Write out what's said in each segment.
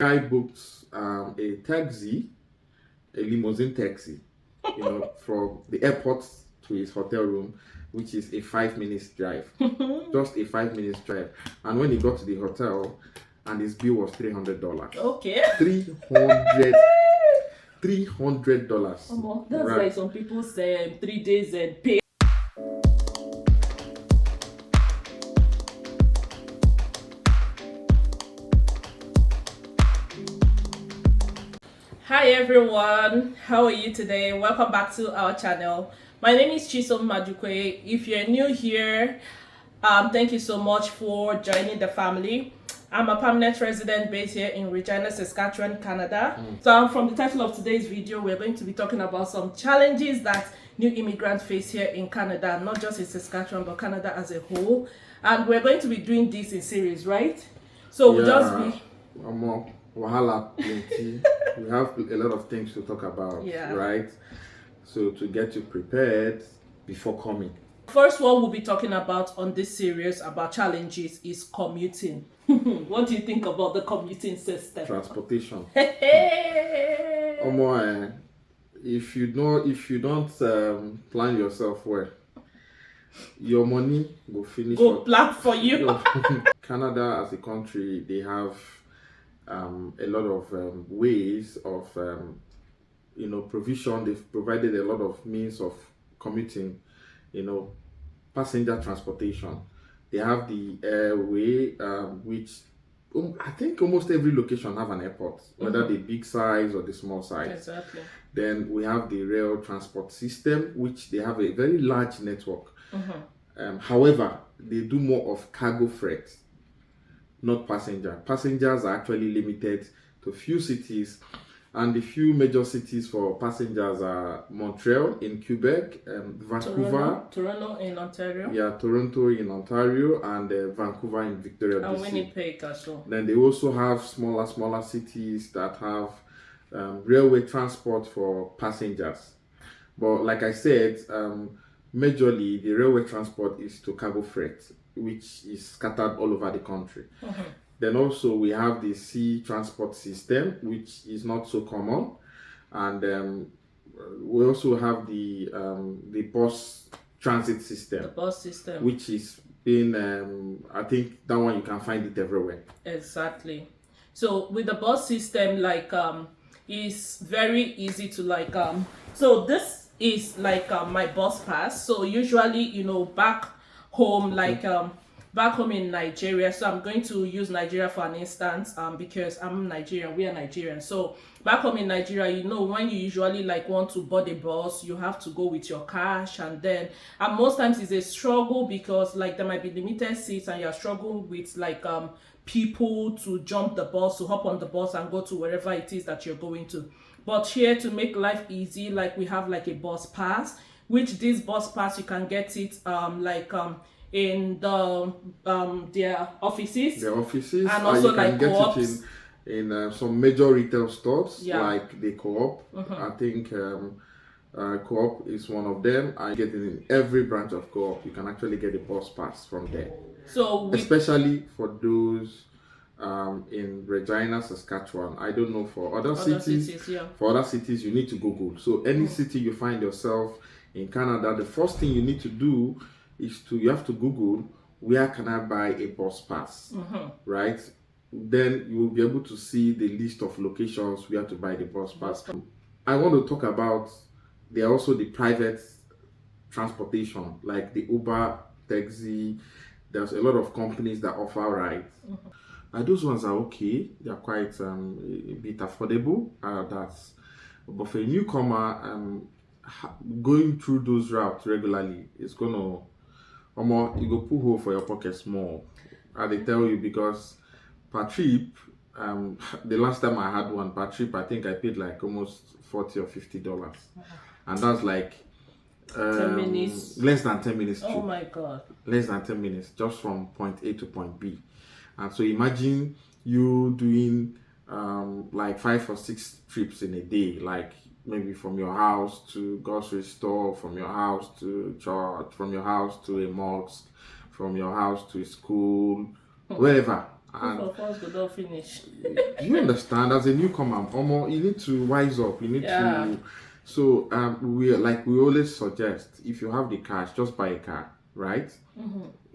Guy booked a taxi, a limousine taxi, from the airport to his hotel room, which is a 5 minutes drive, just a 5 minutes drive. And when he got to the hotel, and his bill was $300. Okay. 300 $300. That's Right. like some people say 3 days and pay. Hi everyone, how are you today? Welcome back to our channel. My name is Chisom Madukwe. If you're new here, thank you so much for joining the family. I'm a permanent resident based here in Regina, Saskatchewan, Canada. So from the title of today's video, we're going to be talking about some challenges that new immigrants face here in Canada, not just in Saskatchewan, but Canada as a whole. And we're going to be doing this in series, right? So we'll just be... Wahala plenty. We have a lot of things to talk about, right? So to get you prepared before coming. First one we'll be talking about on this series about challenges is commuting. What do you think about the commuting system? Transportation. If you don't plan yourself well, your money will finish. Go plan for you. Canada as a country, they have a lot of ways of provision. They've provided a lot of means of commuting, passenger transportation. They have the airway, which I think almost every location have an airport, whether the big size or the small size. Exactly. Then we have the rail transport system, which they have a very large network. However, they do more of cargo freight, not passenger. Passengers are actually limited to few cities, and the few major cities for passengers are Montreal in Quebec, Vancouver, Toronto in Ontario. Yeah, Toronto in Ontario, and Vancouver in Victoria, and BC. Winnipeg as well. Then they also have smaller cities that have railway transport for passengers. But like I said, majorly the railway transport is to cargo freight, which is scattered all over the country. Then also we have the sea transport system, which is not so common, and we also have the bus transit system. The bus system, which is being I think that one you can find it everywhere. Exactly. So with the bus system, it's very easy to so this is my bus pass. So usually, back home, back home in Nigeria. So I'm going to use Nigeria for an instance, because I'm Nigerian, we are Nigerian. So back home in Nigeria, when you usually want to board a bus, you have to go with your cash, and most times it's a struggle because there might be limited seats and you're struggling with people to jump the bus, to hop on the bus and go to wherever it is that you're going to. But here, to make life easy, we have a bus pass, which this bus pass you can get it in their offices. And also you can get co-ops. it in some major retail stores, Yeah. like the Co-op. I think Co-op is one of them. I get it in every branch of Co-op. You can actually get a bus pass from there. So especially for those in Regina, Saskatchewan. I don't know for other cities. For other cities, you need to Google. So any city you find yourself in Canada, the first thing you need to do is you have to Google, where can I buy a bus pass, right? Then you will be able to see the list of locations where to buy the bus pass. I want to talk about, there are also the private transportation, like the Uber, taxi. There's a lot of companies that offer rides. And those ones are okay. They are quite a bit affordable. But for a newcomer, going through those routes regularly is gonna you go pull hole for your pocket small. They tell you, because per trip, the last time I had one per trip, I think I paid almost $40 or $50, and that's 10 minutes, less than 10 minutes trip. Oh my god, less than 10 minutes just from point A to point B. And so imagine you doing 5 or 6 trips in a day, maybe from your house to grocery store, from your house to church, from your house to a mosque, from your house to a school, wherever. And of us go don't finish. you understand, as a newcomer, Omo, you need to wise up. You need Yeah. to. So we always suggest, if you have the cash, just buy a car, right?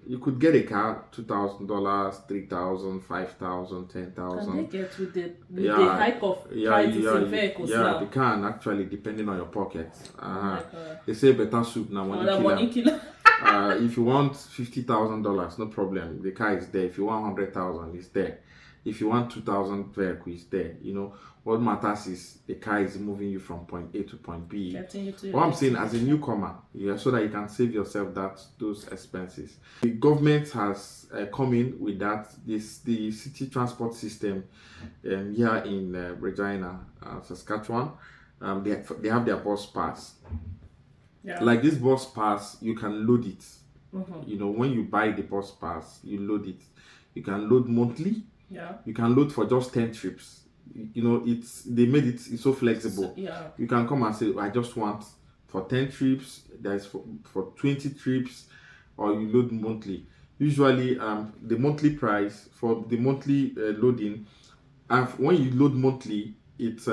You could get a car, $2,000, 3,000, 5,000, ten Can they thousand. get with the Yeah, hike of yeah, prices yeah, in vehicles yeah. They now? can actually, depending on your pocket. Oh my God. They say better soup now money Another money killer. killer. If you want $50,000, no problem. The car is there. If you want 100,000, it's there. If you want 2,000 vehicle, it's there. You know what matters is the car is moving you from point A to point B. Getting you to What your I'm saying, as a newcomer, yeah, so that you can save yourself those expenses. The government has come in with that. The city transport system here in Regina, Saskatchewan. They have their bus pass. Yeah. Like this bus pass, you can load it. You know, when you buy the bus pass, you load it. You can load monthly. Yeah. You can load for just 10 trips. You know, they made it's so flexible. Yeah. You can come and say, I just want for 10 trips, there's for 20 trips, or you load monthly. Usually, the monthly price for the monthly loading, and when you load monthly, it's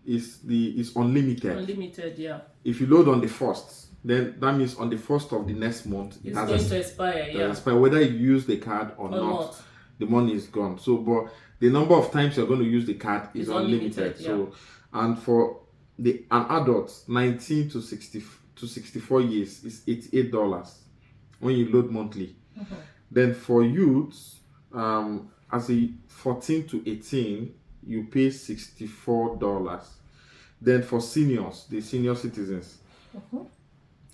is unlimited. Unlimited, yeah. If you load on the first, then that means on the first of the next month It's going to expire, yeah. expire. Whether you use the card or not, the money is gone. So, but the number of times you're going to use the card is unlimited. Yeah. So, and for an adult 19 to 64 years is $88 when you load monthly. Then for youths, as a 14 to 18, you pay $64. Then for seniors, the senior citizens,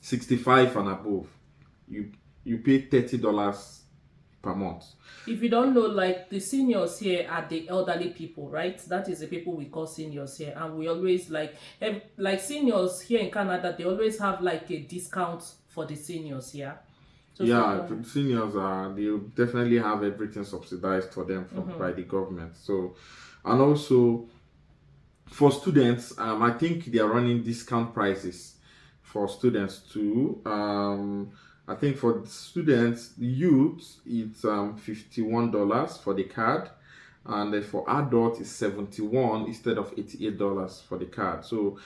65 and above, you pay $30 per month. If you don't know, like the seniors here are the elderly people, right? That is the people we call seniors here, and we always like seniors here in Canada. They always have like a discount for the seniors here. Seniors they definitely have everything subsidized for them by the government. So, and also for students, I think they are running discount prices for students too. I think for students, youth, it's $51 for the card, and then for adults, it's $71 instead of $88 for the card. So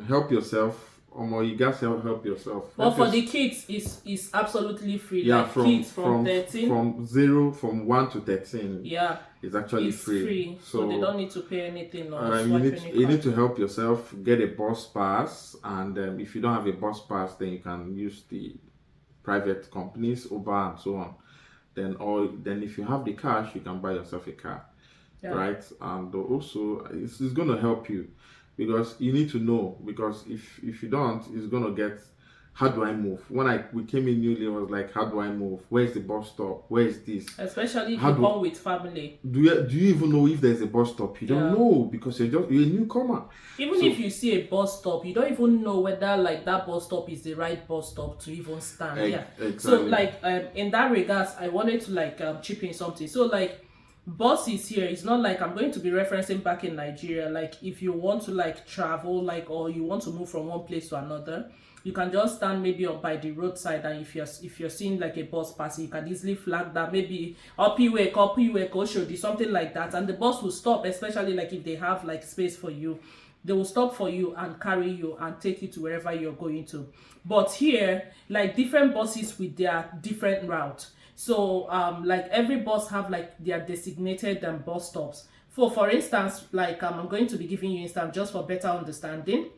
help yourself. You guys help yourself. But for the kids, it's absolutely free. Yeah, like kids from 13. From 1 to 13. Yeah. It's actually free. So they don't need to pay anything. You need to help yourself get a bus pass, and if you don't have a bus pass, then you can use the private companies, Uber and so on. Then if you have the cash, you can buy yourself a car, right? And also it's going to help you, because you need to know, because if you don't, it's going to get, how do I move? When we came in newly, I was like, how do I move? Where's the bus stop? Where is this? Especially if you come with family. Do you even know if there's a bus stop? You don't know, because you're a newcomer. Even if you see a bus stop, you don't even know whether like that bus stop is the right bus stop to even stand. Exactly. So like in that regards, I wanted to like chip in something. So like buses here, it's not like I'm going to be referencing back in Nigeria. Like if you want to like travel, like, or you want to move from one place to another, you can just stand maybe up by the roadside, and if you're seeing like a bus passing, you can easily flag that maybe Opiwek, Oshodi, something like that, and the bus will stop, especially like if they have like space for you. They will stop for you and carry you and take you to wherever you're going to. But here, like different buses with their different route. So like every bus have like their designated bus stops. For instance, like I'm going to be giving you instance just for better understanding.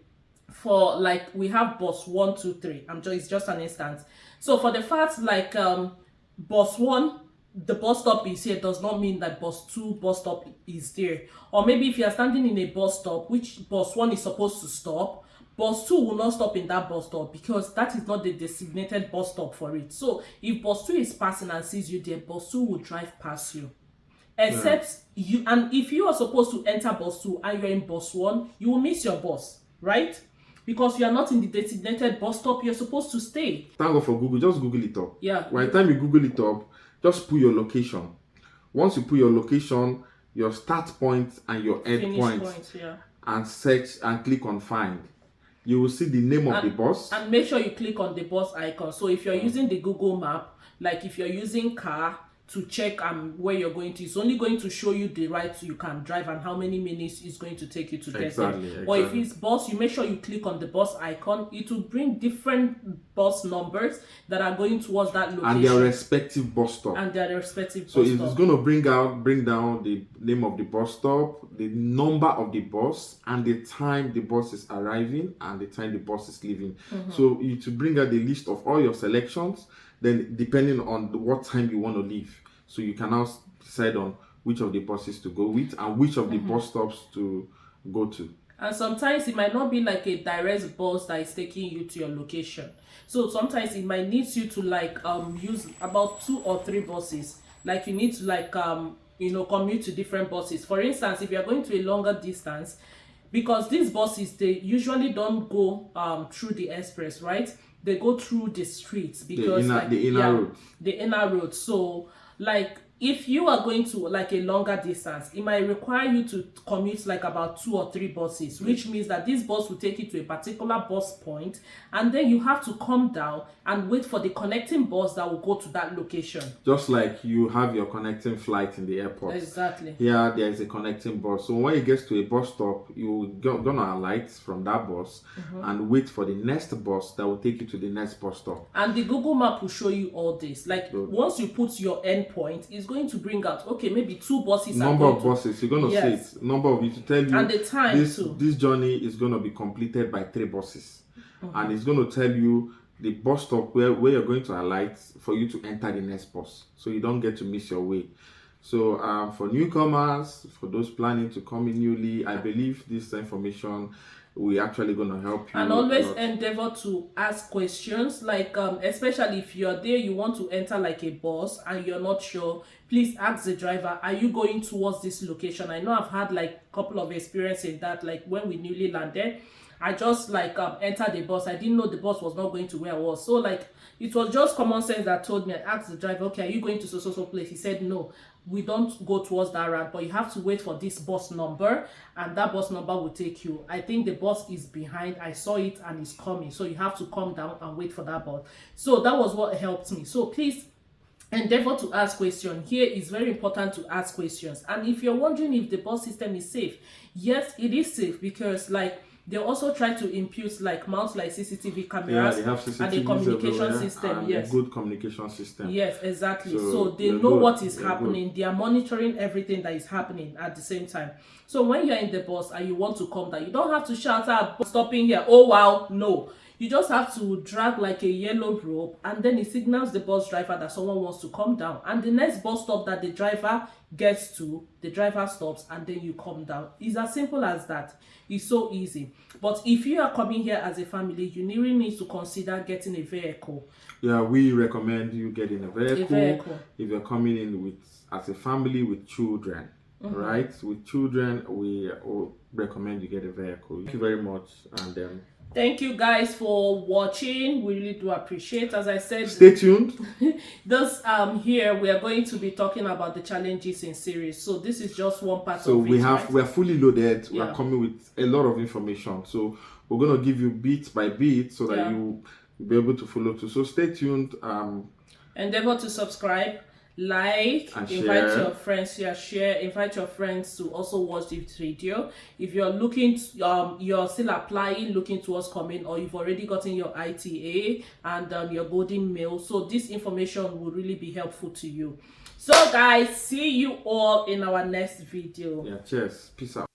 For like we have bus 1, 2, 3. It's just an instance. So for the fact like bus 1, the bus stop is here, does not mean that bus 2 bus stop is there. Or maybe if you are standing in a bus stop, which bus 1 is supposed to stop, bus 2 will not stop in that bus stop, because that is not the designated bus stop for it. So if bus 2 is passing and sees you there, bus 2 will drive past you. Except you, and if you are supposed to enter bus 2 and you're in bus 1, you will miss your bus, right? Because you are not in the designated bus stop you're supposed to stay. Thank God for Google. Just Google it up. Yeah. By the time you Google it up, just put your location. Once you put your location, your start point and your end point, and search and click on find, you will see the name of the bus. And make sure you click on the bus icon. So if you're using the Google map, like if you're using car, to check where you're going to. It's only going to show you the route you can drive and how many minutes it's going to take you to get there. But if it's bus, you make sure you click on the bus icon. It will bring different bus numbers that are going towards that location. And their respective bus stop. So it's going to bring down the name of the bus stop, the number of the bus, and the time the bus is arriving and the time the bus is leaving. So you to bring out the list of all your selections. Then depending on what time you want to leave, so you can now decide on which of the buses to go with and which of the bus stops to go to. And sometimes it might not be like a direct bus that is taking you to your location. So sometimes it might need you to like use about 2 or 3 buses. Like you need to like commute to different buses. For instance, if you are going to a longer distance, because these buses, they usually don't go through the express, right? They go through the streets because the inner road. So like if you are going to like a longer distance, it might require you to commute like about 2 or 3 buses, which means that this bus will take you to a particular bus point, and then you have to come down and wait for the connecting bus that will go to that location. Just like you have your connecting flight in the airport. Exactly. Here there is a connecting bus. So when it gets to a bus stop, you're gonna alight from that bus and wait for the next bus that will take you to the next bus stop. And the Google map will show you all this. Like once you put your endpoint, it's going to bring out, okay, maybe 2 buses. Number of buses, you're going to say it. Number of you to tell you. And the time too. This journey is going to be completed by 3 buses. And it's going to tell you the bus stop where you're going to alight for you to enter the next bus. So you don't get to miss your way. So for newcomers, for those planning to come in newly, I believe this information we're actually going to help you. And always endeavor to ask questions, like especially if you're there, you want to enter like a bus and you're not sure, please ask the driver, are you going towards this location? I know I've had like a couple of experience in that, like when we newly landed, I just like entered the bus. I didn't know the bus was not going to where I was. So like it was just common sense that told me. I asked the driver, okay, are you going to so place? He said no, we don't go towards that route, but you have to wait for this bus number, and that bus number will take you. I think the bus is behind. I saw it and it's coming, so you have to come down and wait for that bus. So that was what helped me. So please endeavor to ask questions. Here is very important to ask questions. And if you're wondering if the bus system is safe, yes, it is safe, because like they also try to mount like CCTV cameras, they have CCTVs and a communication system. And yes, a good communication system. Yes, exactly. So they know what is happening. They are monitoring everything that is happening at the same time. So when you're in the bus and you want to come down, you don't have to shout out, stopping here, oh wow, no. You just have to drag like a yellow rope, and then it signals the bus driver that someone wants to come down. And the next bus stop that the driver gets to, the driver stops, and then you come down. It's as simple as that. It's so easy. But if you are coming here as a family, you really need to consider getting a vehicle. Yeah, we recommend you getting a vehicle. If you're coming in as a family with children. Right? With children, we recommend you get a vehicle. Thank you very much. And thank you guys for watching. We really do appreciate. As I said, stay tuned. This here we are going to be talking about the challenges in series. So this is just one part so of it. So we're fully loaded. We're coming with a lot of information. So we're gonna give you bit by bit so that you'll be able to follow too. So stay tuned. Endeavor to subscribe, like, and invite your friends, invite your friends to also watch this video. If you're looking you're still applying, looking towards coming, or you've already gotten your ITA and your golden mail, so this information will really be helpful to you. So guys, see you all in our next video. Cheers, peace out.